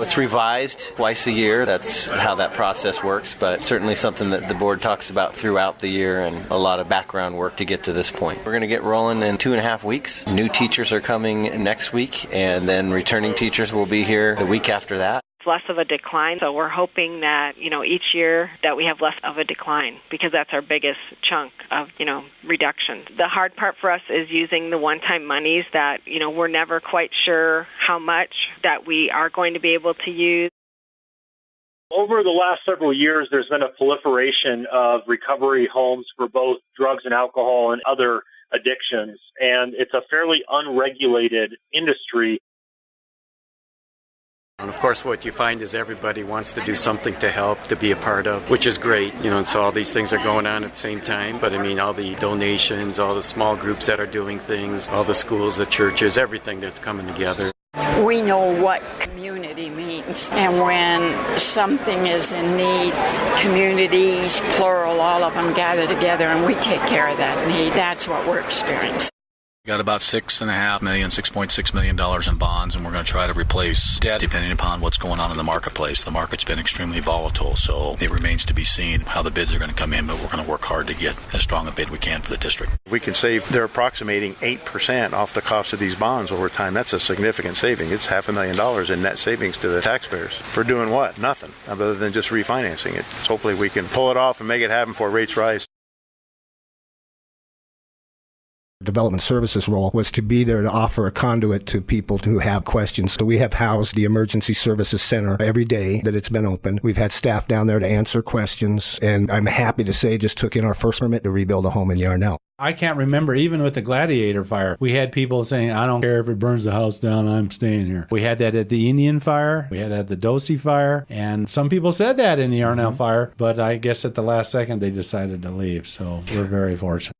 It's revised twice a year. That's how that process works, but certainly something that the board talks about throughout the year and a lot of background work to get to this point. We're going to get rolling in 2.5 weeks. New teachers are coming next week, and then returning teachers will be here the week after that. It's less of a decline, so we're hoping that, each year that we have less of a decline because that's our biggest chunk of, reduction. The hard part for us is using the one-time monies that, we're never quite sure how much that we are going to be able to use. Over the last several years, there's been a proliferation of recovery homes for both drugs and alcohol and other addictions, and it's a fairly unregulated industry. And of course, what you find is everybody wants to do something to help, to be a part of, which is great. And so all these things are going on at the same time. But all the donations, all the small groups that are doing things, all the schools, the churches, everything that's coming together. We know what community means. And when something is in need, communities, plural, all of them gather together and we take care of that need. That's what we're experiencing. Got about $6.6 million in bonds, and we're going to try to replace debt depending upon what's going on in the marketplace. The market's been extremely volatile, so it remains to be seen how the bids are going to come in, but we're going to work hard to get as strong a bid we can for the district. We can save, they're approximating 8% off the cost of these bonds over time. That's a significant saving. It's $500,000 in net savings to the taxpayers. For doing what? Nothing, other than just refinancing it. So hopefully we can pull it off and make it happen before rates rise. Development services role was to be there to offer a conduit to people who have questions. So we have housed the Emergency Services Center every day that it's been open. We've had staff down there to answer questions, and I'm happy to say just took in our first permit to rebuild a home in Yarnell. I can't remember, even with the Gladiator fire, we had people saying, I don't care if it burns the house down, I'm staying here. We had that at the Indian fire, we had at the Dosey fire, and some people said that in the Yarnell fire, but I guess at the last second they decided to leave, so we're very fortunate.